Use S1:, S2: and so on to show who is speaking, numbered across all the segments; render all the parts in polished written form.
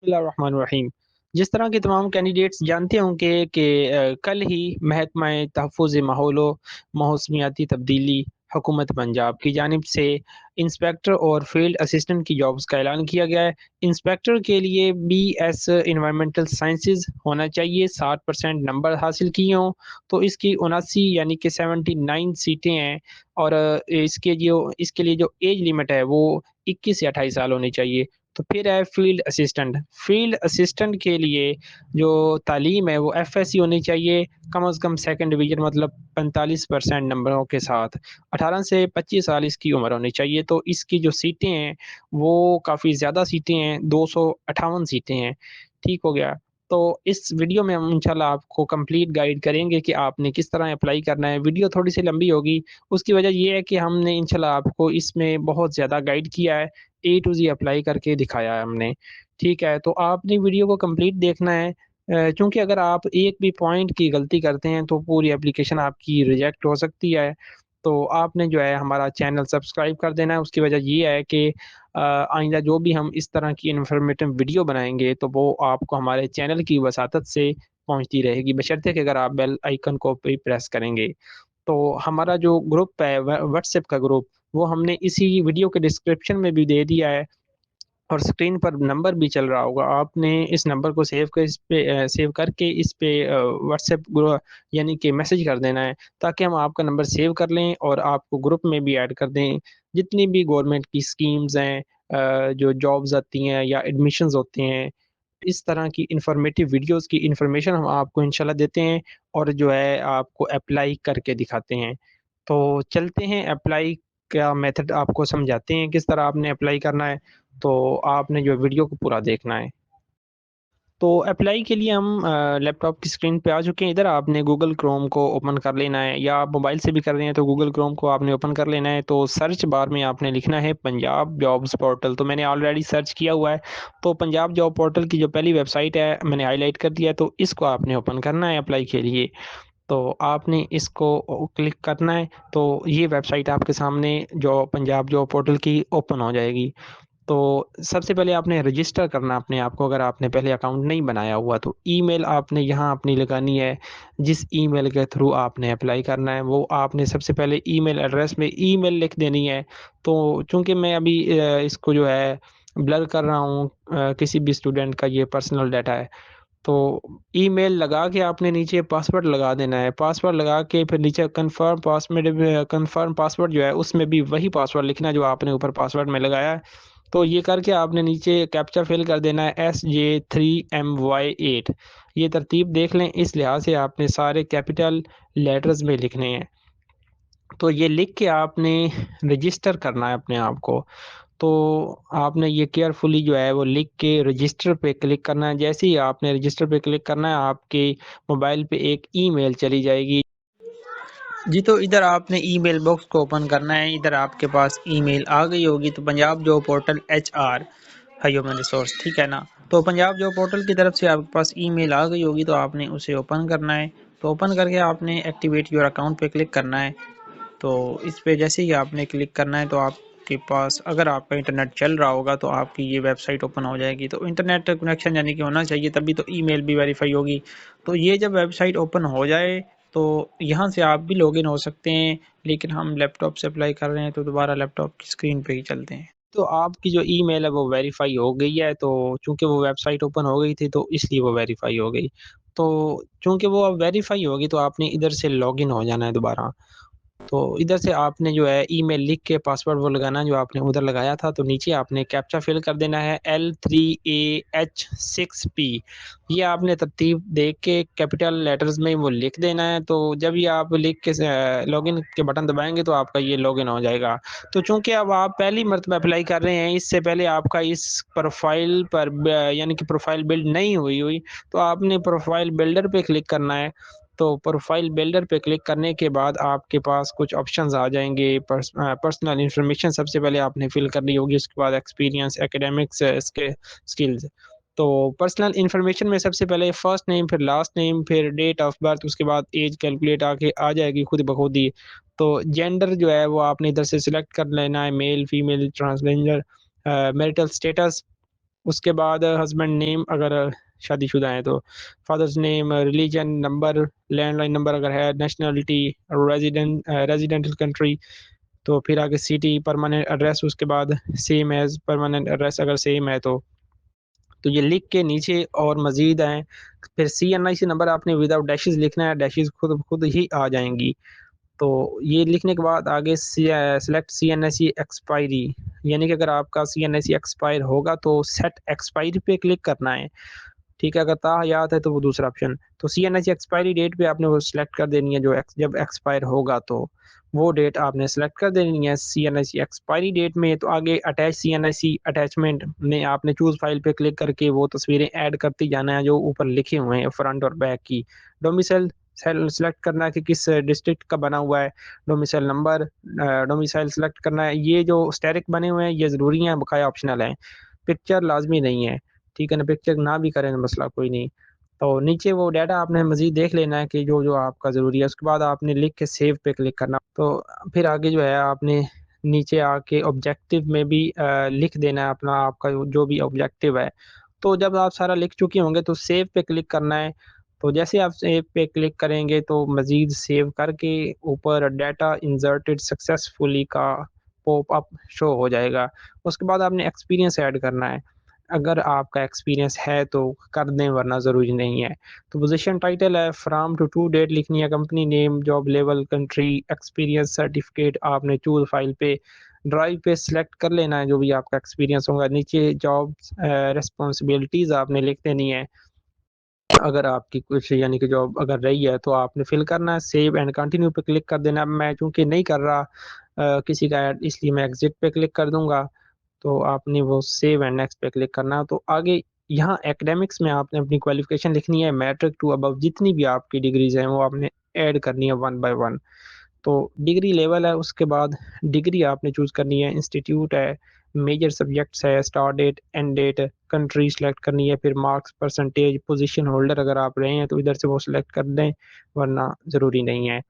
S1: बिस्मिल्लाहिर्रहमानिर्रहीम। जिस तरह के तमाम कैंडिडेट्स जानते होंगे कि कल ही महकमा तहफ़्फ़ुज़ माहौल व मौसमियाती तब्दीली हुकूमत पंजाब की जानिब से इंस्पेक्टर और फील्ड असिस्टेंट की जॉब्स का ऐलान किया गया है। इंस्पेक्टर के लिए बीएस एनवायरमेंटल साइंसेज़ होना चाहिए, 60% नंबर हासिल किए हों, तो इसकी 79 यानी कि 79 सीटें हैं और इसके लिए जो एज लिमिट है वो 21 से 28 साल होनी चाहिए। तो फिर है फील्ड असिस्टेंट के लिए जो तालीम है वो एफएससी होनी चाहिए, कम से कम सेकंड डिवीज़न मतलब 45% नंबरों के साथ। 18 से 25 साल इसकी उम्र होनी चाहिए, तो इसकी जो सीटें हैं वो काफ़ी ज़्यादा सीटें हैं, 258 सीटें हैं। ठीक हो गया। तो इस वीडियो में हम इंशाल्लाह आपको कंप्लीट गाइड करेंगे कि आपने किस तरह अप्लाई करना है। वीडियो थोड़ी-सी लंबी होगी, उसकी वजह ये है कि हमने इंशाल्लाह आपको इसमें बहुत ज़्यादा गाइड किया है। ए टू ज़ी अप्लाई करके दिखाया है हमने, ठीक है? तो आपने वीडियो को कंप्लीट देखना है क्योंकि अगर आप एक भी पॉइंट की गलती करते हैं तो पूरी एप्लीकेशन आपकी रिजेक्ट हो सकती है। तो आपने जो है हमारा चैनल सब्सक्राइब कर देना है, उसकी वजह ये है कि आइंदा जो भी हम इस तरह की इन्फॉर्मेटिव वीडियो बनाएँगे तो वो आपको हमारे चैनल की वसातत से पहुँचती रहेगी, बशर्ते कि अगर आप बेल आइकन को भी प्रेस करेंगे। तो हमारा जो ग्रुप है व्हाट्सएप का ग्रुप, वो हमने इसी वीडियो के डिस्क्रिप्शन में भी दे दिया है और स्क्रीन पर नंबर भी चल रहा होगा। आपने इस नंबर को सेव करके इस पे व्हाट्सएप यानी कि मैसेज कर देना है, ताकि हम आपका नंबर सेव कर लें और आपको ग्रुप में भी ऐड कर दें। जितनी भी गवर्नमेंट की स्कीम्स हैं जो जॉब्स आती हैं या एडमिशन्स होते हैं, इस तरह की इन्फॉर्मेटिव वीडियोज़ की इन्फॉर्मेशन हम आपको इंशाल्लाह देते हैं और जो है आपको अप्लाई करके दिखाते हैं। तो चलते हैं अप्लाई का मेथड आपको समझाते हैं किस तरह आपने अप्लाई करना है, तो आपने जो वीडियो को पूरा देखना है। तो अप्लाई के लिए हम लैपटॉप की स्क्रीन पे आ चुके हैं। इधर आपने गूगल क्रोम को ओपन कर लेना है या आप मोबाइल से भी कर रहे हैं तो गूगल क्रोम को आपने ओपन कर लेना है। तो सर्च बार में आपने लिखना है पंजाब जॉब्स पोर्टल। तो मैंने ऑलरेडी सर्च किया हुआ है। तो पंजाब जॉब पोर्टल की जो पहली वेबसाइट है मैंने हाइलाइट कर दिया है, तो इसको आपने ओपन करना है अप्लाई के लिए। तो आपने इसको क्लिक करना है, तो ये वेबसाइट आपके सामने जो पंजाब जॉब पोर्टल की ओपन हो जाएगी। तो सबसे पहले आपने रजिस्टर करना अपने आप को, अगर आपने पहले अकाउंट नहीं बनाया हुआ तो ईमेल आपने यहाँ अपनी लगानी है। जिस ईमेल के थ्रू आपने अप्लाई करना है वो आपने सबसे पहले ईमेल एड्रेस में ईमेल लिख देनी है। तो चूँकि मैं अभी इसको जो है ब्लर कर रहा हूँ, किसी भी स्टूडेंट का ये पर्सनल डाटा है। तो ईमेल लगा के आपने नीचे पासवर्ड लगा देना है। पासवर्ड लगा के फिर नीचे कन्फर्म पासवर्ड जो है उसमें भी वही पासवर्ड लिखना है जो आपने ऊपर पासवर्ड में लगाया है। तो ये करके आपने नीचे कैप्चा फ़िल कर देना है SJ3MY8। ये तरतीब देख लें, इस लिहाज से आपने सारे कैपिटल लेटर्स में लिखने हैं। तो ये लिख के आपने रजिस्टर करना है अपने आप को। तो आपने ये केयरफुली जो है वो लिख के रजिस्टर पे क्लिक करना है। जैसे ही आपने रजिस्टर पे क्लिक करना है, आपके मोबाइल पे एक ईमेल चली जाएगी। जी, तो इधर आपने ईमेल बॉक्स को ओपन करना है। इधर आपके पास ईमेल आ गई होगी, तो Punjab job portal HR human resource, ठीक है ना? तो पंजाब जॉब पोर्टल की तरफ से आपके पास ईमेल आ गई होगी, तो आपने उसे ओपन करना है। तो ओपन करके आपने एक्टिवेट योर अकाउंट पे क्लिक करना है। तो इस पे जैसे ही आपने क्लिक करना है तो आपके पास अगर आपका इंटरनेट चल रहा होगा तो आपकी ये वेबसाइट ओपन हो जाएगी। तो इंटरनेट कनेक्शन यानी कि होना चाहिए, तभी तो ईमेल भी वेरीफाई होगी। तो ये जब वेबसाइट ओपन हो जाए तो यहाँ से आप भी लॉगिन हो सकते हैं, लेकिन हम लैपटॉप से अप्लाई कर रहे हैं तो दोबारा लैपटॉप की स्क्रीन पे ही चलते हैं। तो आपकी जो ईमेल है वो वेरीफाई हो गई है, तो चूँकि वो वेबसाइट ओपन हो गई थी तो इसलिए वो वेरीफाई हो गई। तो चूँकि वो अब वेरीफाई होगी तो आपने इधर से लॉगिन हो जाना है दोबारा। तो इधर से आपने जो है ईमेल लिख के पासवर्ड वो लगाना है जो आपने उधर लगाया था, तो नीचे आपने कैप्चा फ़िल कर देना है L3AH6P। ये आपने तरतीब देख के कैपिटल लेटर्स में वो लिख देना है, तो जब ये आप लिख के लॉगिन के बटन दबाएँगे तो आपका ये लॉगिन हो जाएगा। तो चूँकि अब आप पहली मर्तबा अप्लाई कर रहे हैं, इससे पहले आपका इस प्रोफ़ाइल पर यानी कि प्रोफ़ाइल बिल्ड नहीं हुई, तो आपने प्रोफ़ाइल बिल्डर पे क्लिक करना है। तो प्रोफ़ाइल बिल्डर पे क्लिक करने के बाद आपके पास कुछ ऑप्शंस आ जाएँगे। पर्सनल इन्फॉर्मेशन सबसे पहले आपने फ़िल करनी होगी, उसके बाद एक्सपीरियंस, एकेडमिक्स, स्किल्स। तो पर्सनल इन्फॉर्मेशन में सबसे पहले फर्स्ट नेम, फिर लास्ट नेम, फिर डेट ऑफ बर्थ, उसके बाद ऐज कैलकुलेट आके आ जाएगी खुद ब खुद ही। तो जेंडर जो है वो आपने इधर से सिलेक्ट कर लेना है, male, female, transgender, marital status. उसके बाद हस्बैंड नेम अगर शादीशुदा हैं तो, father's name, religion, number, landline number अगर है, नेशनैलिटी, रेज़िडेंटल कंट्री, तो फिर आगे सिटी, परमानेंट एड्रेस, उसके बाद सेम एज़ परमानेंट एड्रेस अगर सेम है तो ये लिख के नीचे और मज़ीद आएँ, फिर सीएनआईसी नंबर आपने विदाउट डैशेज़ लिखना है, डैशेज़ खुद खुद ही आ जाएँगी। तो ये लिखने के बाद आगे सेलेक्ट सीएनएसई एक्सपायरी, यानी कि अगर आपका सीएनएसई एक्सपायर होगा तो सेट एक्सपायरी पे क्लिक करना है। ठीक है, अगर ताहयात है तो वो दूसरा ऑप्शन। तो सीएनएसई एक्सपायरी डेट पे आपने वो सिलेक्ट कर देनी है जो जब एक्सपायर होगा तो वो डेट आपने सेलेक्ट कर देनी है सीएनएसई एक्सपायरी डेट में। तो आगे अटैच सीएनएसई अटैचमेंट में आपने चूज़ फाइल पे क्लिक करके वो तस्वीरें ऐड करते जाना है जो ऊपर लिखे हुए हैं फ्रंट और बैक की। डोमिसाइल सेलेक्ट करना है कि किस डिस्ट्रिक्ट का बना हुआ है, डोमिसाइल नंबर, डोमिसाइल सेलेक्ट करना है। ये जो स्टैटिक बने हुए हैं ये ज़रूरी हैं, बकाया ऑप्शनल हैं। पिक्चर लाज़मी नहीं है, ठीक है ना? पिक्चर ना भी करें तो मसला कोई नहीं। तो नीचे वो डाटा आपने मज़ीद देख लेना है कि जो-जो आपका ज़रूरी है, उसके बाद आपने लिख के सेव पे क्लिक करना। तो फिर आगे जो है आपने नीचे आके ऑब्जेक्टिव में भी लिख देना है अपना आपका जो भी ऑब्जेक्टिव है। तो जब आप सारा लिख चुके होंगे तो सेव पे क्लिक करना है। तो जैसे आप सेव पे क्लिक करेंगे तो मज़ीद सेव करके ऊपर डाटा इंसर्टेड सक्सेसफुली का पॉपअप शो हो जाएगा। उसके बाद आपने एक्सपीरियंस ऐड करना है। अगर आपका एक्सपीरियंस है तो कर दें वरना ज़रूरी नहीं है। तो पोज़ीशन टाइटल है फ्रॉम टू डेट लिखनी है, company name, job level, country, experience certificate आपने चूज़ फाइल पे ड्राइव पे सिलेक्ट कर लेना है जो भी आपका एक्सपीरियंस होगा। नीचे जॉब्स रिस्पॉन्सिबिलिटीज़ आपने लिख देनी है। अगर आपकी कुछ यानी कि जॉब अगर रही है तो आपने फ़िल करना है, सेव एंड कंटिन्यू पे क्लिक कर देना है। अब मैं चूँकि नहीं कर रहा किसी का ऐड इसलिए मैं एग्ज़िट पे क्लिक कर दूँगा। तो आपने वो सेव एंड नेक्स्ट पे क्लिक करना है। तो आगे यहाँ एकेडमिक्स में आपने अपनी क्वालिफ़िकेशन लिखनी है, मैट्रिक टू अबव जितनी भी आपकी डिग्रीज़ हैं वो आपने ऐड करनी है वन बाय वन। तो डिग्री लेवल है, उसके बाद डिग्री आपने चूज़ करनी है, इंस्टीट्यूट है, मेजर सब्जेक्ट्स है, start date, end date, country select करनी है, फिर मार्क्स, परसेंटेज, पोज़ीशन होल्डर अगर आप रहे हैं तो इधर से वो सिलेक्ट कर दें, वरना ज़रूरी नहीं है।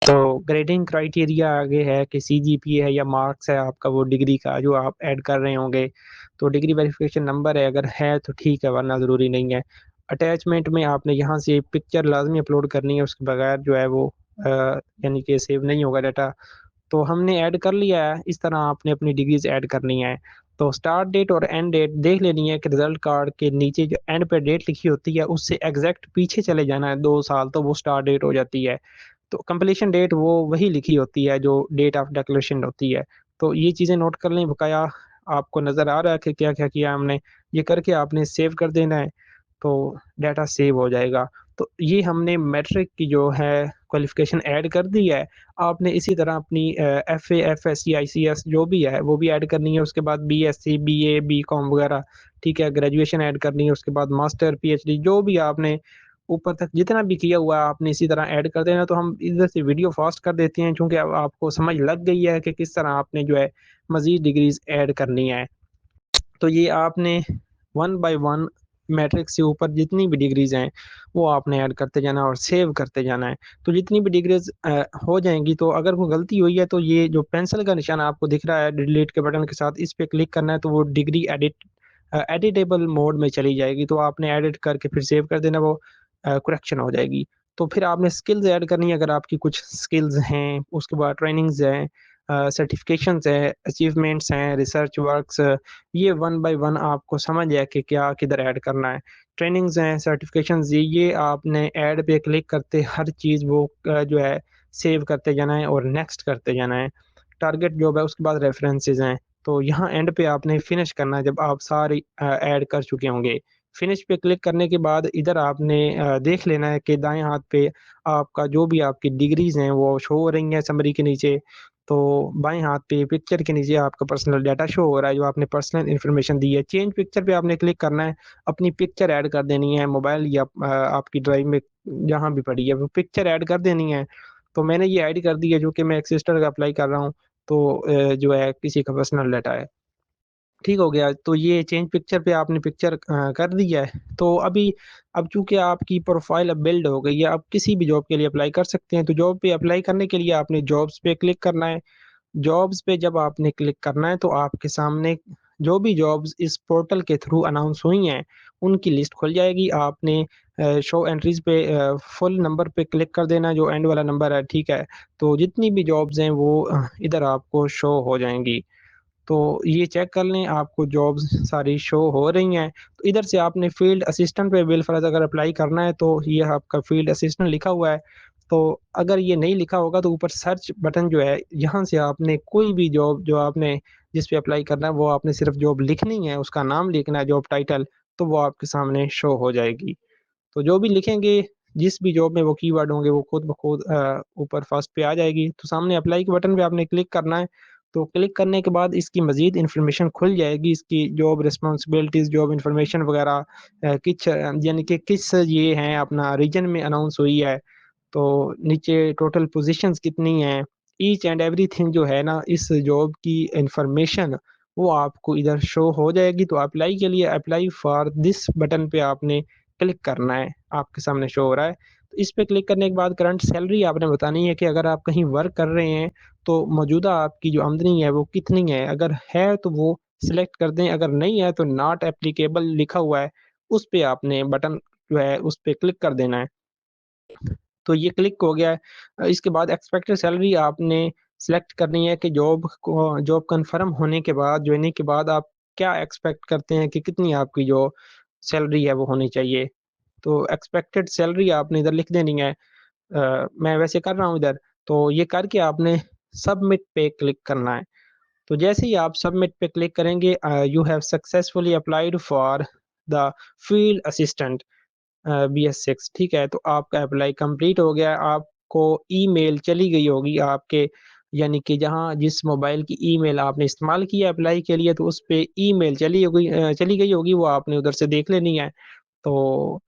S1: तो ग्रेडिंग क्राइटेरिया आगे है कि सीजीपीए है या मार्क्स है आपका वो डिग्री का जो आप ऐड कर रहे होंगे। तो डिग्री वेरिफ़िकेशन नंबर है, अगर है तो ठीक है वरना ज़रूरी नहीं है। अटैचमेंट में आपने यहाँ से पिक्चर लाज़मी अपलोड करनी है, उसके बगैर जो है वो यानी कि सेव नहीं होगा डाटा। तो हमने ऐड कर लिया है, इस तरह आपने अपनी डिग्रीज़ ऐड करनी है। तो स्टार्ट डेट और एंड डेट देख लेनी है कि रिज़ल्ट कार्ड के नीचे जो एंड पे डेट लिखी होती है उससे एग्ज़ैक्ट पीछे चले जाना है 2 साल तो वो स्टार्ट डेट हो जाती है। तो कंप्लीशन डेट वो वही लिखी होती है जो डेट ऑफ डिक्लेरेशन होती है। तो ये चीज़ें नोट कर लें, बकाया आपको नज़र आ रहा है कि क्या-क्या किया हमने, ये करके आपने सेव कर देना है, तो डाटा सेव हो जाएगा। तो ये हमने मैट्रिक की जो है क्वालिफ़िकेशन ऐड कर दी है। आपने इसी तरह अपनी एफए, एफएससी, आईसीएस जो भी है वो भी ऐड करनी है, उसके बाद बीएससी, बीए, बीकॉम वगैरह, ठीक है? ग्रेजुएशन ऐड करनी है, उसके बाद मास्टर, पीएचडी जो भी आपने ऊपर तक जितना भी किया हुआ है आपने इसी तरह ऐड कर देना। तो हम इधर से वीडियो फ़ास्ट कर देते हैं चूँकि अब आपको समझ लग गई है कि किस तरह आपने जो है मज़ीद डिग्रीज़ ऐड करनी है। तो ये आपने वन बाय वन मैट्रिक्स से ऊपर जितनी भी डिग्रीज़ हैं, वो आपने ऐड करते जाना है और सेव करते जाना है। तो जितनी भी डिग्रीज़ हो जाएँगी तो अगर कोई गलती हुई है तो ये जो पेंसिल का निशान आपको दिख रहा है डिलीट के बटन के साथ इस पे क्लिक करना है तो वो डिग्री एडिटेबल मोड में चली जाएगी। तो आपने एडिट करके फिर सेव कर देना वो करेक्शन हो जाएगी। तो फिर आपने स्किल्स ऐड करनी है अगर आपकी कुछ स्किल्स हैं, उसके बाद ट्रेनिंग्स हैं, सर्टिफ़िकेशंस हैं, अचीवमेंट्स हैं, रिसर्च वर्क्स, ये वन बाय वन आपको समझ है कि क्या किधर ऐड करना है। ट्रेनिंग्स हैं, सर्टिफ़िकेशंस ये आपने ऐड पे क्लिक करते हर चीज़ वो जो है सेव करते जाना है और नेक्स्ट करते जाना है। टारगेट जॉब है, उसके बाद रेफ़रेंसेस हैं। तो यहाँ एंड पे आपने फिनिश करना है जब आप सारी ऐड कर चुके होंगे। फिनिश पे क्लिक करने के बाद इधर आपने देख लेना है कि दाएँ हाथ पे आपका जो भी आपकी डिग्रीज़ हैं वो शो हो रही हैं समरी के नीचे। तो बाएँ हाथ पे पिक्चर के नीचे आपका पर्सनल डाटा शो हो रहा है जो आपने पर्सनल इन्फॉर्मेशन दी है। चेंज पिक्चर पे आपने क्लिक करना है, अपनी पिक्चर ऐड कर देनी है मोबाइल या आपकी ड्राइव में जहाँ भी पड़ी है वो पिक्चर ऐड कर देनी है। तो मैंने ये ऐड कर दी है जो कि मैं एक सिस्टर का अप्लाई कर रहा हूँ। तो जो है किसी का पर्सनल डाटा है। ठीक हो गया, तो ये चेंज पिक्चर पे आपने पिक्चर कर दिया है। तो अब चूँकि आपकी प्रोफ़ाइल अब बिल्ड हो गई है, आप किसी भी जॉब के लिए अप्लाई कर सकते हैं। तो जॉब पे अप्लाई करने के लिए आपने जॉब्स पे क्लिक करना है। जॉब्स पे जब आपने क्लिक करना है तो आपके सामने जो भी जॉब्स इस पोर्टल के थ्रू अनाउंस हुई हैं, उनकी लिस्ट खुल जाएगी। आपने शो एंट्रीज़ पे फुल नंबर पे क्लिक कर देना जो एंड वाला नंबर है, ठीक है? तो जितनी भी जॉब्स हैं वो इधर आपको शो हो जाएँगी। तो ये चेक कर लें आपको जॉब्स सारी शो हो रही हैं। तो इधर से आपने फ़ील्ड असिस्टेंट पे बिलफ़र्ज़ अगर अप्लाई करना है तो ये आपका फ़ील्ड असिस्टेंट लिखा हुआ है। तो अगर ये नहीं लिखा होगा तो ऊपर सर्च बटन जो है, यहाँ से आपने कोई भी जॉब जो आपने जिस पे अप्लाई करना है वो आपने सिर्फ़ जॉब लिखनी है, उसका नाम लिखना है, जॉब टाइटल, तो वो आपके सामने शो हो जाएगी। तो जो भी लिखेंगे, जिस भी जॉब में वो कीवर्ड होंगे वो खुद ब खुद ऊपर फर्स्ट पे आ जाएगी। तो सामने अप्लाई के बटन पे आपने क्लिक करना है, तो क्लिक करने के बाद इसकी मज़ीद इन्फॉर्मेशन खुल जाएगी, इसकी जॉब रिस्पॉन्सिबिलिटीज़, जॉब इन्फॉर्मेशन वगैरह यानी कि किस ये हैं अपना रीजन में अनाउंस हुई है। तो नीचे टोटल पोज़ीशंस कितनी हैं, ईच एंड एवरीथिंग जो है ना इस जॉब की इन्फॉर्मेशन वो आपको इधर शो हो जाएगी। तो अप्लाई के लिए अप्लाई फॉर दिस बटन पे आपने क्लिक करना है, आपके सामने शो हो रहा है। तो इस पे क्लिक करने के बाद करंट सैलरी आपने बतानी है कि अगर आप कहीं वर्क कर रहे हैं, तो मौजूदा आपकी जो आमदनी है वो कितनी है? अगर है तो वो सिलेक्ट कर दें, अगर नहीं है तो नॉट एप्लीकेबल लिखा हुआ है, उस पे आपने बटन जो है उस पे क्लिक कर देना है। तो ये क्लिक हो गया है। इसके बाद एक्सपेक्टेड सैलरी आपने सिलेक्ट करनी है कि जॉब कन्फर्म होने के बाद, जॉइनिंग के बाद आप क्या एक्सपेक्ट करते हैं कि कितनी आपकी जो सैलरी है वो होनी चाहिए। तो एक्सपेक्टेड सैलरी आपने इधर लिख देनी है। मैं वैसे कर रहा हूँ इधर, तो ये करके आपने सबमिट पे क्लिक करना है। तो जैसे ही आप सबमिट पे क्लिक करेंगे you have successfully applied for the field assistant BS6 ठीक है, तो आपका अप्लाई कंप्लीट हो गया है, आपको ईमेल चली गई होगी आपके यानी कि जहाँ जिस मोबाइल की ईमेल आपने इस्तेमाल की है अप्लाई के लिए, तो उस पे ईमेल चली गई होगी, वो आपने उधर से देख लेनी है। तो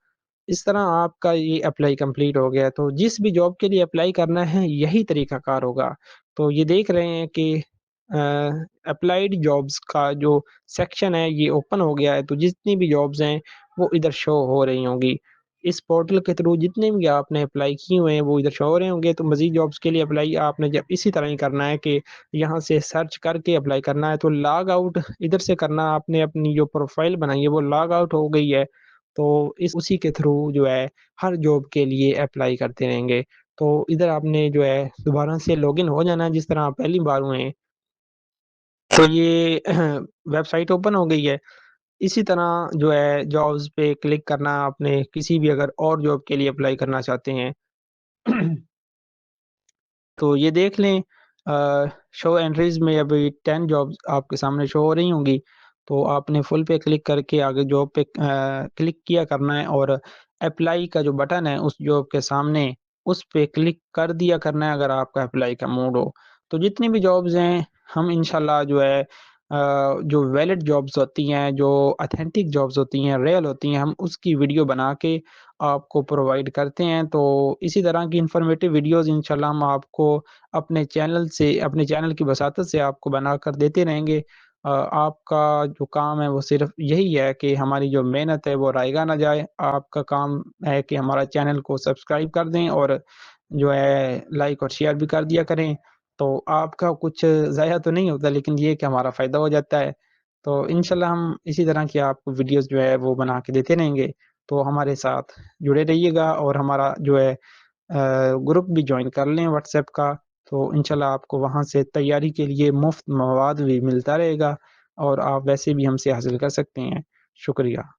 S1: इस तरह आपका ये अप्लाई कंप्लीट हो गया। तो जिस भी जॉब के लिए अप्लाई करना है, यही तरीक़ाकार होगा। तो ये देख रहे हैं कि अ, अप्लाइड जॉब्स का जो सेक्शन है, ये ओपन हो गया है, तो जितनी भी जॉब्स हैं, वो इधर शो हो रही होंगी। इस पोर्टल के थ्रू जितने भी आपने अप्लाई किए हुए हैं, वो इधर शो हो रहे होंगे, तो मज़ीद जॉब्स के लिए अप्लाई आपने जब इसी तरह ही करना है कि यहाँ से सर्च करके अप्लाई करना है, तो लॉग आउट इधर से करना आपने अपनी जो प्रोफ़ाइल बनाई है, वो लॉग आउट हो गई है। तो इस उसी के थ्रू जो है हर जॉब के लिए अप्लाई करते रहेंगे। तो इधर आपने जो है दोबारा से लॉगिन हो जाना है जिस तरह आप पहली बार हुए हैं। तो ये वेबसाइट ओपन हो गई है। इसी तरह जो है जॉब्स पे क्लिक करना आपने किसी भी अगर और जॉब के लिए अप्लाई करना चाहते हैं तो ये देख लें शो एंट्रीज़ में अभी 10 जॉब्स आपके सामने शो हो रही होंगी, तो आपने फुल पे क्लिक करके आगे जॉब पे क्लिक किया करना है और अप्लाई का जो बटन है उस जॉब के सामने, उस पे क्लिक कर दिया करना है अगर आपका अप्लाई का मूड हो। तो जितनी भी जॉब्स हैं, हम इंशाल्लाह जो है जो वैलिड जॉब्स होती हैं, जो ऑथेंटिक जॉब्स होती हैं, रियल होती हैं, हम उसकी वीडियो बना के आपको प्रोवाइड करते हैं। तो इसी तरह की इन्फॉर्मेटिव वीडियोज़ इंशाल्लाह हम आपको अपने चैनल की वसातत से आपको बनाकर देते रहेंगे। आपका जो काम है वो सिर्फ़ यही है कि हमारी जो मेहनत है वो रायगा ना जाए। आपका काम है कि हमारा चैनल को सब्सक्राइब कर दें और जो है लाइक और शेयर भी कर दिया करें। तो आपका कुछ ज़ाया तो नहीं होता लेकिन ये है कि हमारा फ़ायदा हो जाता है। तो इंशाल्लाह हम इसी तरह की आपको वीडियोज़ जो है वो बना के देते रहेंगे। तो हमारे साथ जुड़े रहिएगा और हमारा जो है ग्रुप भी जॉइन कर लें व्हाट्सएप का, तो इंशाल्लाह आपको वहाँ से तैयारी के लिए मुफ़्त मवाद भी मिलता रहेगा और आप वैसे भी हमसे हासिल कर सकते हैं। शुक्रिया।